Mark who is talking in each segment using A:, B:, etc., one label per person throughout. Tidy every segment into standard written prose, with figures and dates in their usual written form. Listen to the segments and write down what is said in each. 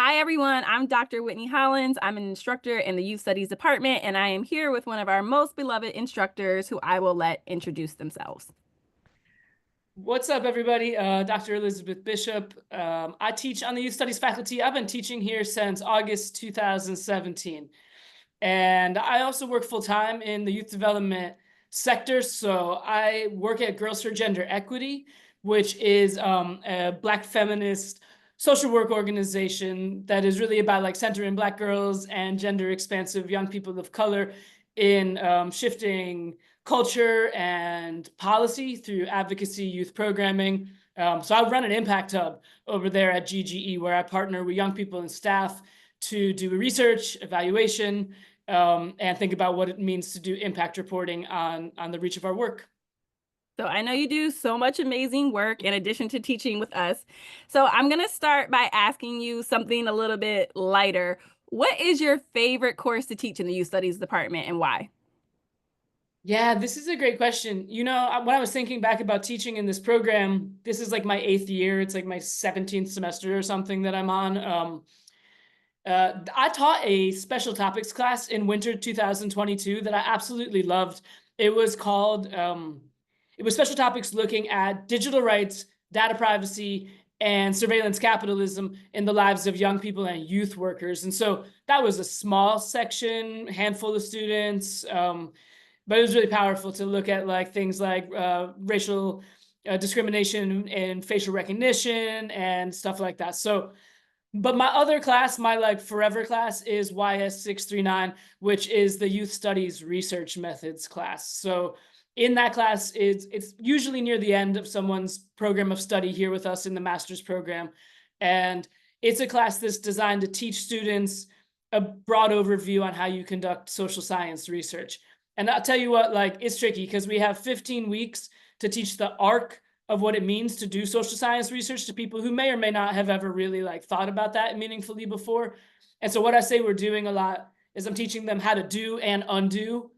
A: Hi, everyone. I'm Dr. Whitney Hollins. I'm an instructor in the Youth Studies Department, and I am here with one of our most beloved instructors who I will let introduce themselves.
B: What's up, everybody? Dr. Elizabeth Bishop. I teach on the Youth Studies faculty. I've been teaching here since August 2017. And I also work full-time in the youth development sector. So I work at Girls for Gender Equity, which is a Black feminist social work organization that is really about like centering Black girls and gender expansive young people of color in shifting culture and policy through advocacy, youth programming. So I run an impact hub over there at GGE, where I partner with young people and staff to do research, evaluation, and think about what it means to do impact reporting on the reach of our work.
A: So I know you do so much amazing work in addition to teaching with us. So I'm going to start by asking you something a little bit lighter. What is your favorite course to teach in the Youth Studies Department and why?
B: Yeah, this is a great question. You know, when I was thinking back about teaching in this program, this is like my 8th year. It's like my 17th semester or something that I'm on. I taught a special topics class in winter 2022 that I absolutely loved. It was called, it was special topics looking at digital rights, data privacy, and surveillance capitalism in the lives of young people and youth workers. And so that was a small section, handful of students, but it was really powerful to look at like things like racial discrimination and facial recognition and stuff like that. So but my other class, my like forever class, is YS 639, which is the Youth Studies Research Methods class. So in that class, it's usually near the end of someone's program of study here with us in the master's program. And it's a class that's designed to teach students a broad overview on how you conduct social science research. And I'll tell you what, like, it's tricky because we have 15 weeks to teach the arc of what it means to do social science research to people who may or may not have ever really like thought about that meaningfully before. And so what I say we're doing a lot is I'm teaching them how to do and undo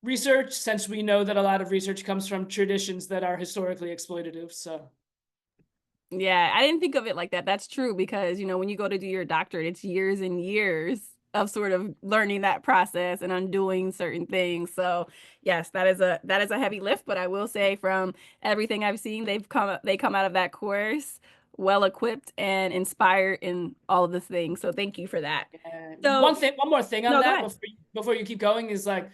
B: research, since we know that a lot of research comes from traditions that are historically exploitative. So
A: Yeah, I didn't think of it like that. That's true because, when you go to do your doctorate, it's years and years of sort of learning that process and undoing certain things. So, yes, that is a heavy lift, but I will say from everything I've seen, they come out of that course well equipped and inspired in all of the things. So, thank you for that. So,
B: one more thing on
A: no, go
B: that
A: ahead.
B: before you keep going is like,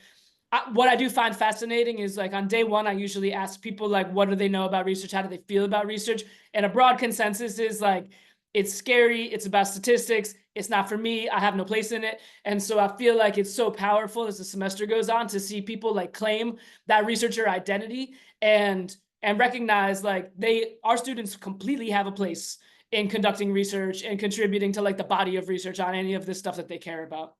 B: what I do find fascinating is like on day one, I usually ask people like, what do they know about research? How do they feel about research? And a broad consensus is like, it's scary. It's about statistics. It's not for me. I have no place in it. And so I feel like it's so powerful as the semester goes on to see people like claim that researcher identity and recognize like our students completely have a place in conducting research and contributing to like the body of research on any of this stuff that they care about.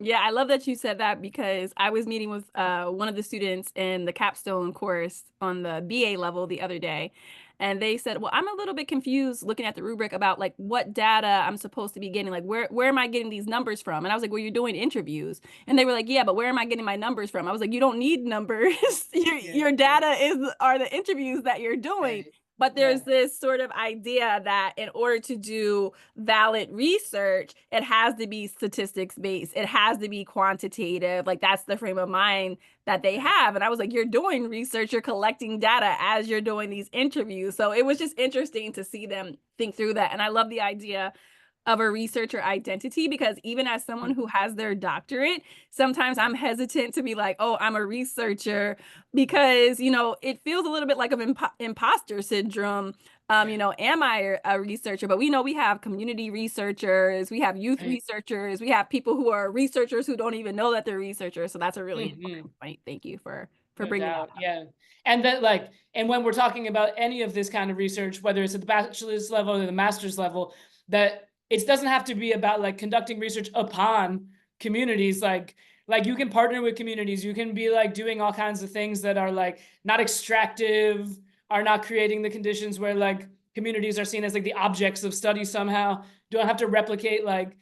A: Yeah, I love that you said that because I was meeting with one of the students in the capstone course on the BA level the other day. And they said, well, I'm a little bit confused looking at the rubric about like what data I'm supposed to be getting. Like, where am I getting these numbers from? And I was like, well, you're doing interviews. And they were like, yeah, but where am I getting my numbers from? I was like, you don't need numbers.
B: Yeah.
A: Your data are the interviews that you're doing.
B: Right.
A: But
B: Yeah.
A: there's this sort of idea that in order to do valid research, it has to be statistics based, it has to be quantitative. Like that's the frame of mind that they
B: Right.
A: have. And I was like, you're doing research, you're collecting data as you're doing these interviews. So it was just interesting to see them think through that. And I love the idea of a researcher identity because even as someone who has their doctorate, sometimes I'm hesitant to be like, oh, I'm a researcher because, it feels a little bit like an imposter syndrome. Am I a researcher? But we know we have community researchers, we have youth
B: Right.
A: researchers, we have people who are researchers who don't even know that they're researchers. So that's a really
B: Mhm.
A: important point. Thank you for
B: No
A: bringing that
B: doubt.
A: up.
B: Yeah. And that like, and when we're talking about any of this kind of research, whether it's at the bachelor's level or the master's level, that it doesn't have to be about like conducting research upon communities. Like you can partner with communities. You can be like doing all kinds of things that are like not extractive, are not creating the conditions where like communities are seen as like the objects of study somehow. Don't have to replicate like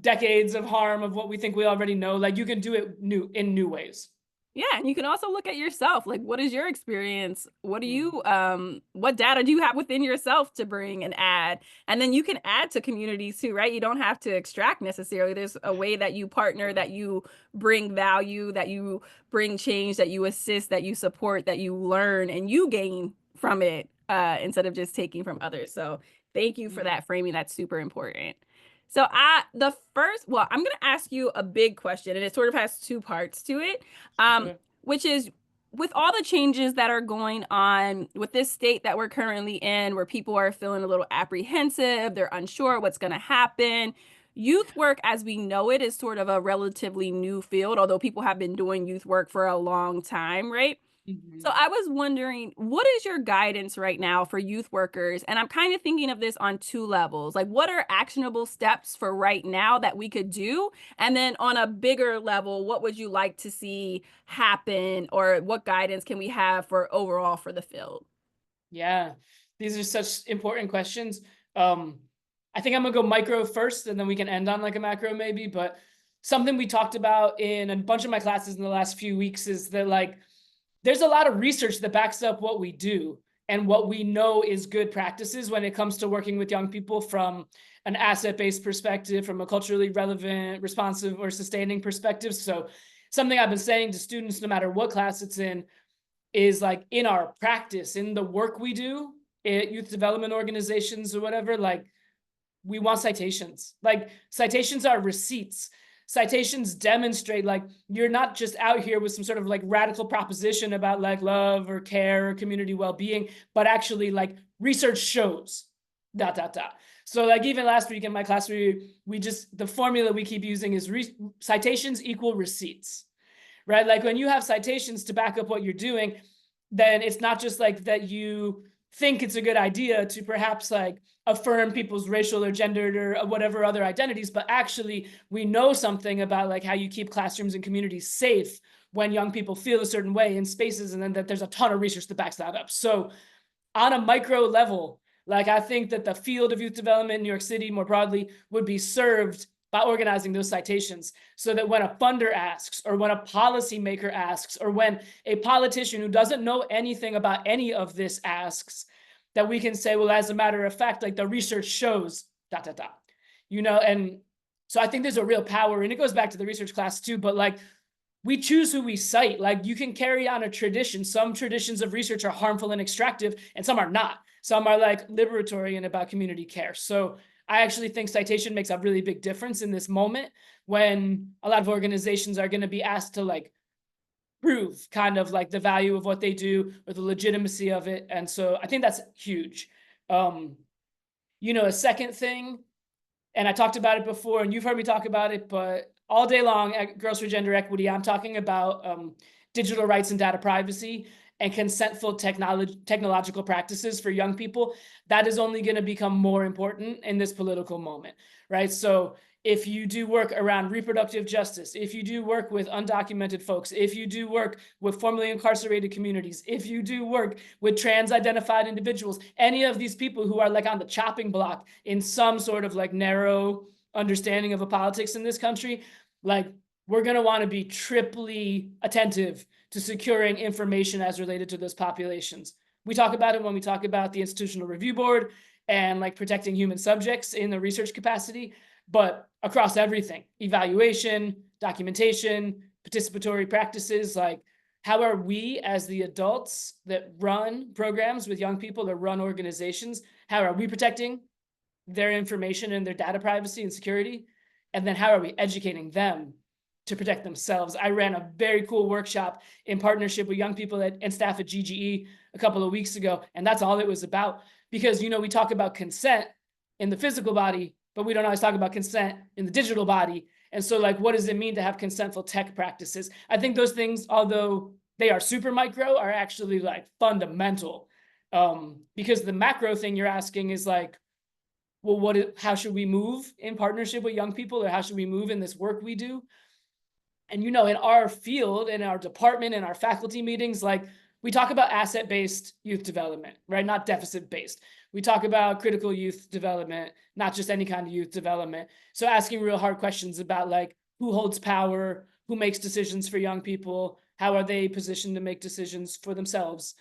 B: decades of harm of what we think we already know. Like you can do it in new ways.
A: Yeah, and you can also look at yourself, like, what is your experience? What do
B: Mm,
A: you, what data do you have within yourself to bring and add? And then you can add to communities too, right? You don't have to extract necessarily. There's a way that you partner, that you bring value, that you bring change, that you assist, that you support, that you learn and you gain from it, instead of just taking from others. So thank you for
B: mm,
A: that framing. That's super important. So I'm going to ask you a big question, and it sort of has two parts to it,
B: okay.
A: which is, with all the changes that are going on with this state that we're currently in, where people are feeling a little apprehensive, they're unsure what's going to happen. Youth work as we know it is sort of a relatively new field, although people have been doing youth work for a long time, right? So
B: Mhm.
A: I was wondering, what is your guidance right now for youth workers? And I'm kind of thinking of this on two levels. Like, what are actionable steps for right now that we could do? And then on a bigger level, what would you like to see happen, or what guidance can we have for overall for the field?
B: Yeah, these are such important questions. Um, I think I'm gonna go micro first, and then we can end on like a macro maybe. But something we talked about in a bunch of my classes in the last few weeks is that like there's a lot of research that backs up what we do and what we know is good practices when it comes to working with young people from an asset-based perspective, from a culturally relevant, responsive, or sustaining perspective. So something I've been saying to students, no matter what class it's in, is like in our practice, in the work we do at youth development organizations or whatever, like we want citations. Like citations are receipts. Citations demonstrate like you're not just out here with some sort of like radical proposition about like love or care or community well-being, but actually like research shows dot dot dot. So like even last week in my class, we just the formula we keep using is citations equal receipts, right? Like when you have citations to back up what you're doing, then it's not just like that you think it's a good idea to perhaps like affirm people's racial or gendered or whatever other identities, but actually we know something about like how you keep classrooms and communities safe when young people feel a certain way in spaces, and then that there's a ton of research that backs that up. So on a micro level, like I think that the field of youth development in New York City more broadly would be served by organizing those citations so that when a funder asks, or when a policymaker asks, or when a politician who doesn't know anything about any of this asks, that we can say, well, as a matter of fact, like the research shows dot dot dot, and so I think there's a real power, and it goes back to the research class too, but like we choose who we cite. Like you can carry on a tradition. Some traditions of research are harmful and extractive, and some are not. Some are like liberatory and about community care. So I actually think citation makes a really big difference in this moment when a lot of organizations are going to be asked to like prove kind of like the value of what they do or the legitimacy of it. And so I think that's huge. Um, a second thing, and I talked about it before, and you've heard me talk about it, but all day long at Girls for Gender Equity, I'm talking about digital rights and data privacy and consentful technological practices for young people. That is only going to become more important in this political moment, right? So if you do work around reproductive justice, if you do work with undocumented folks, if you do work with formerly incarcerated communities, if you do work with trans identified individuals, any of these people who are like on the chopping block in some sort of like narrow understanding of a politics in this country, like we're going to want to be triply attentive to securing information as related to those populations. We talk about it when we talk about the Institutional Review Board and like protecting human subjects in the research capacity, but across everything, evaluation, documentation, participatory practices, like how are we as the adults that run programs with young people, that run organizations, how are we protecting their information and their data privacy and security? And then how are we educating them to protect themselves? I ran a very cool workshop in partnership with young people and staff at GGE a couple of weeks ago, and that's all it was about. Because we talk about consent in the physical body, but we don't always talk about consent in the digital body. And so, like, what does it mean to have consentful tech practices? I think those things, although they are super micro, are actually like fundamental. Because the macro thing you're asking is like, well, how should we move in partnership with young people, or how should we move in this work we do? And in our field, in our department, in our faculty meetings, like we talk about asset-based youth development, right? Not deficit-based. We talk about critical youth development, not just any kind of youth development. So asking real hard questions about like who holds power, who makes decisions for young people, How are they positioned to make decisions for themselves?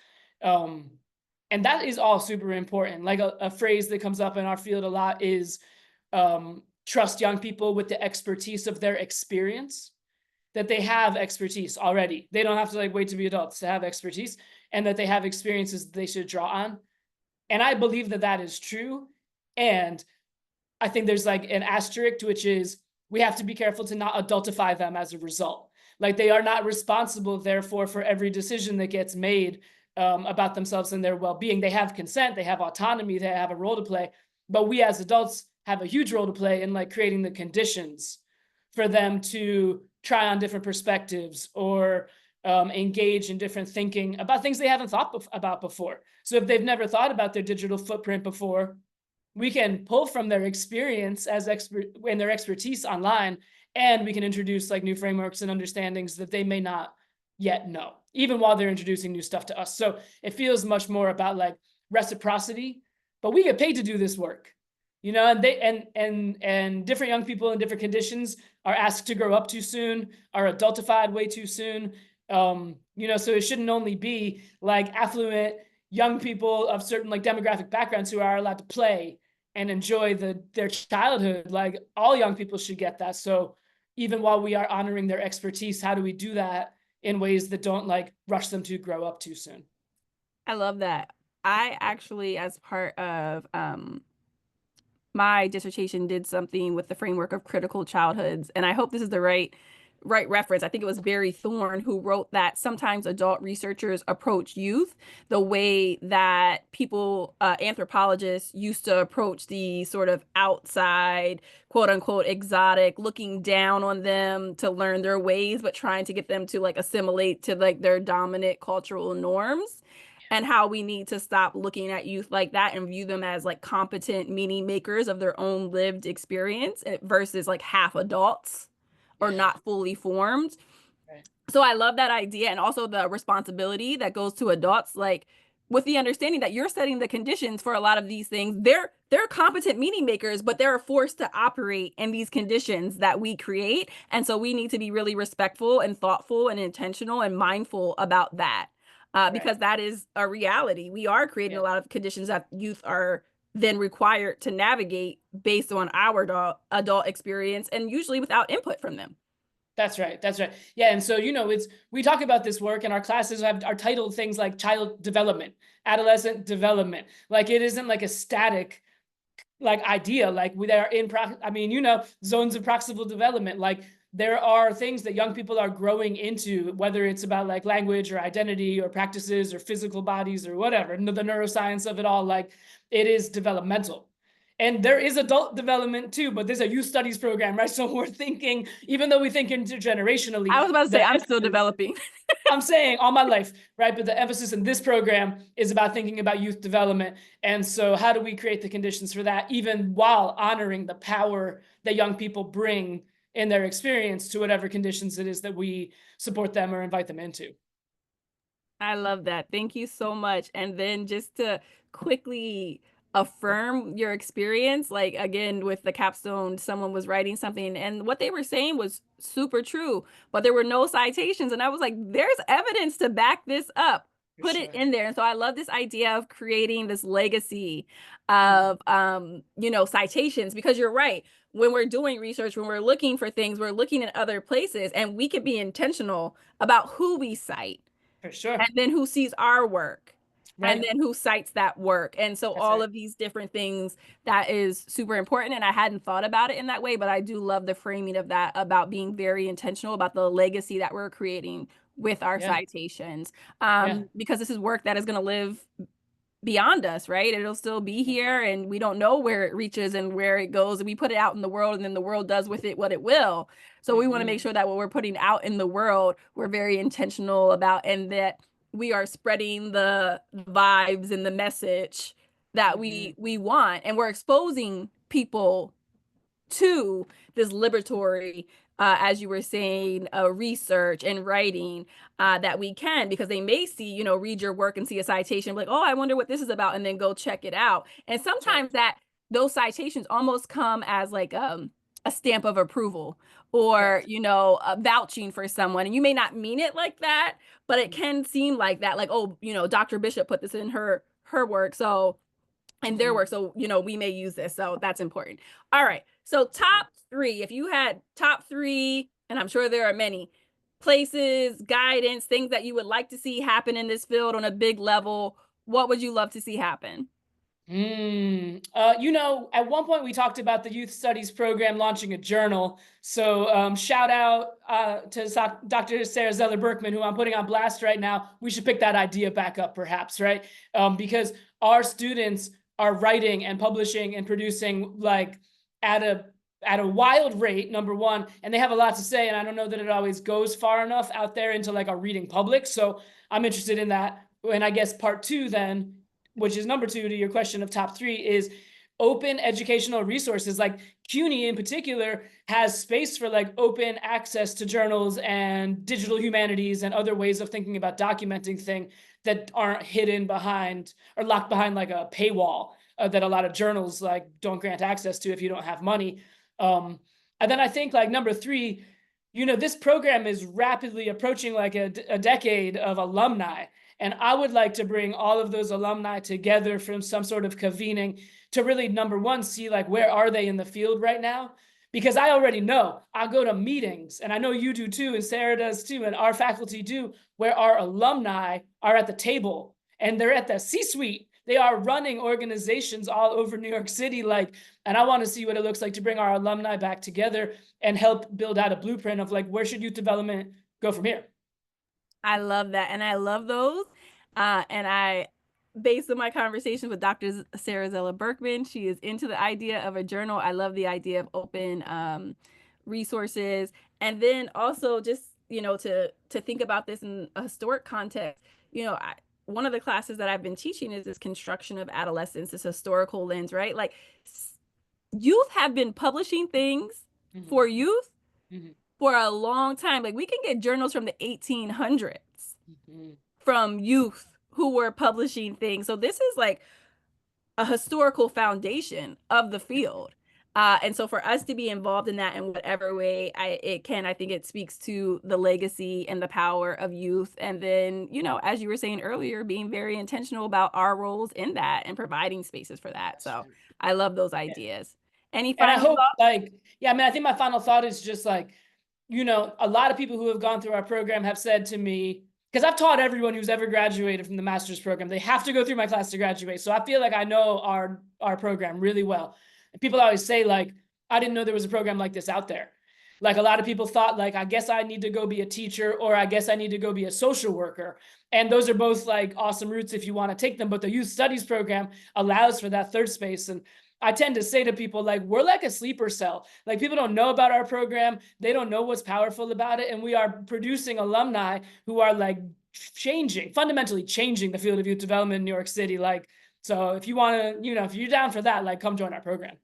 B: Um, and that is all super important. Like a phrase that comes up in our field a lot is trust young people with the expertise of their experience, that they have expertise already. They don't have to like wait to be adults to have expertise, and that they have experiences that they should draw on. And I believe that that is true. And I think there's like an asterisk, which is we have to be careful to not adultify them as a result. Like they are not responsible, therefore, for every decision that gets made about themselves and their well being. They have consent, they have autonomy, they have a role to play. But we as adults have a huge role to play in like creating the conditions for them to try on different perspectives or engage in different thinking about things they haven't thought about before. So if they've never thought about their digital footprint before, we can pull from their experience as expert and their expertise online, and we can introduce like new frameworks and understandings that they may not yet know, even while they're introducing new stuff to us. So it feels much more about like reciprocity, but we get paid to do this work, you know, and they and different young people in different conditions are asked to grow up too soon, are adultified way too soon. You know, so it shouldn't only be like affluent young people of certain like demographic backgrounds who are allowed to play and enjoy their childhood. Like all young people should get that. So even while we are honoring their expertise, how do we do that in ways that don't like rush them to grow up too soon?
A: I love that. I actually, as part of my dissertation, did something with the framework of critical childhoods, and I hope this is the right reference. I think it was Barry Thorne who wrote that sometimes adult researchers approach youth the way that people, anthropologists used to approach the sort of outside, quote unquote, exotic, looking down on them to learn their ways, but trying to get them to like assimilate to like their dominant cultural norms. And how we need to stop looking at youth like that and view them as like competent meaning makers of their own lived experience versus like half adults or
B: Yeah.
A: not fully formed.
B: Right.
A: So I love that idea, and also the responsibility that goes to adults, like with the understanding that you're setting the conditions for a lot of these things. They're competent meaning makers, but they're forced to operate in these conditions that we create. And so we need to be really respectful and thoughtful and intentional and mindful about that.
B: Right.
A: Because that is a reality. We are creating
B: Yeah.
A: a lot of conditions that youth are then required to navigate based on our adult experience and usually without input from them.
B: That's right. That's right. Yeah. And so, you know, it's we talk about this work and our classes have are titled things like child development, adolescent development. Like it isn't like a static like idea. Like we are in I mean, you know, zones of proximal development. Like there are things that young people are growing into, whether it's about like language or identity or practices or physical bodies or whatever, the neuroscience of it all. Like it is developmental. And there is adult development too, but there's a youth studies program, right? So we're thinking, even though we think
A: I
B: intergenerationally,
A: was about to say
B: the
A: I'm still
B: emphasis
A: developing.
B: I'm saying all my life, right? But the emphasis in this program is about thinking about youth development. And so, how do we create the conditions for that, even while honoring the power that young people bring in their experience to whatever conditions it is that we support them or invite them into?
A: I love that. Thank you so much. And then just to quickly affirm your experience, like again with the capstone, someone was writing something and what they were saying was super true, but there were no citations. And I was like, there's evidence to back this up.
B: For
A: Put it
B: sure.
A: in there. And so I love this idea of creating this legacy
B: Mm,
A: of citations, because you're right. When we're doing research, when we're looking for things, we're looking at other places, and we can be intentional about who we cite
B: for sure.
A: and then who sees our work and
B: Right.
A: then who cites that work. And so
B: That's
A: all
B: right.
A: of these different things, that is super important, and I hadn't thought about it in that way, but I do love the framing of that, about being very intentional about the legacy that we're creating with our
B: Yeah.
A: citations,
B: Yeah.
A: because this is work that is going to live beyond us, right? It'll still be here, and we don't know where it reaches and where it goes. And we put it out in the world, and then the world does with it what it will. So we want to make
B: Hmm.
A: sure that what we're putting out in the world, we're very intentional about, and that we are spreading the vibes and the message that
B: Hmm.
A: we want, and we're exposing people to this liberatory, as you were saying, research and writing, that we can, because they may see, read your work and see a citation, like, oh, I wonder what this is about, and then go check it out. And
B: That's right.
A: sometimes that those citations almost come as like a stamp of approval
B: Right.
A: or, vouching for someone. And you may not mean it like that, but it can seem like that. Like, oh, Dr. Bishop put this in her work. So and their
B: Mhm.
A: work. So, we may use this. So that's important. All right. So top three, if you had top three, and I'm sure there are many places, guidance, things that you would like to see happen in this field on a big level, what would you love to see happen?
B: At one point we talked about the youth studies program launching a journal. So shout out to Dr. Sarah Zeller Berkman, who I'm putting on blast right now. We should pick that idea back up, perhaps, right? Because our students are writing and publishing and producing like at a wild rate, number one, and they have a lot to say. And I don't know that it always goes far enough out there into like a reading public. So I'm interested in that. And I guess part two then, which is number two to your question of top three, is open educational resources. Like CUNY in particular has space for like open access to journals and digital humanities and other ways of thinking about documenting things that aren't hidden behind or locked behind like a paywall that a lot of journals like don't grant access to if you don't have money. And then I think like number three, this program is rapidly approaching like a decade of alumni. And I would like to bring all of those alumni together from some sort of convening to really, number one, see like where are they in the field right now? Because I already know I go to meetings, and I know you do too, and Sarah does too, and our faculty do, where our alumni are at the table and they're at the C-suite. They are running organizations all over New York City, and I want to see what it looks like to bring our alumni back together and help build out a blueprint of like where should youth development go from here.
A: I love that. And I love those. Based on my conversation with Dr. Sarah Zella Berkman, she is into the idea of a journal. I love the idea of open resources. And then also just, to think about this in a historic context, one of the classes that I've been teaching is this construction of adolescence, this historical lens, right? Like youth have been publishing things
B: Mhm.
A: for youth
B: Mhm.
A: for a long time. Like we can get journals from the 1800s
B: Mhm.
A: from youth who were publishing things. So this is like a historical foundation of the field. And so for us to be involved in that in whatever way I think it speaks to the legacy and the power of youth. And then, as you were saying earlier, being very intentional about our roles in that and providing spaces for that.
B: That's
A: So
B: true.
A: I love those
B: Yeah.
A: ideas. Any
B: And I
A: final
B: hope,
A: thoughts?
B: like, yeah, I mean, I think my final thought is just like, a lot of people who have gone through our program have said to me, because I've taught everyone who's ever graduated from the master's program, they have to go through my class to graduate. So I feel like I know our program really well. And people always say, like, I didn't know there was a program like this out there. Like a lot of people thought, like, I guess I need to go be a teacher or I guess I need to go be a social worker. And those are both like awesome routes if you want to take them. But the youth studies program allows for that third space. And I tend to say to people, like, we're like a sleeper cell. Like, people don't know about our program. They don't know what's powerful about it. And we are producing alumni who are like fundamentally changing the field of youth development in New York City. Like, so if you want to, if you're down for that, like, come join our program.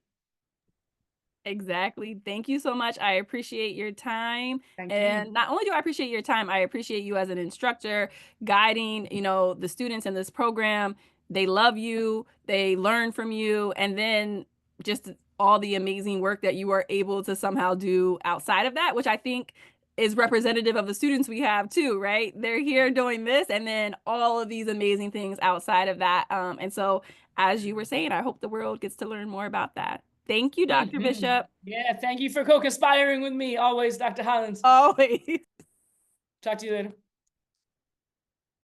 A: Exactly. Thank you so much. I appreciate your time.
B: Thank you.
A: And not only do I appreciate your time, I appreciate you as an instructor guiding, the students in this program. They love you, they learn from you, and then just all the amazing work that you are able to somehow do outside of that, which I think is representative of the students we have too, right? They're here doing this and then all of these amazing things outside of that. And so, as you were saying, I hope the world gets to learn more about that. Thank you, Dr.
B: Mhm.
A: Bishop.
B: Yeah, thank you for co-conspiring with me always, Dr. Hollins.
A: Always.
B: Talk to you later.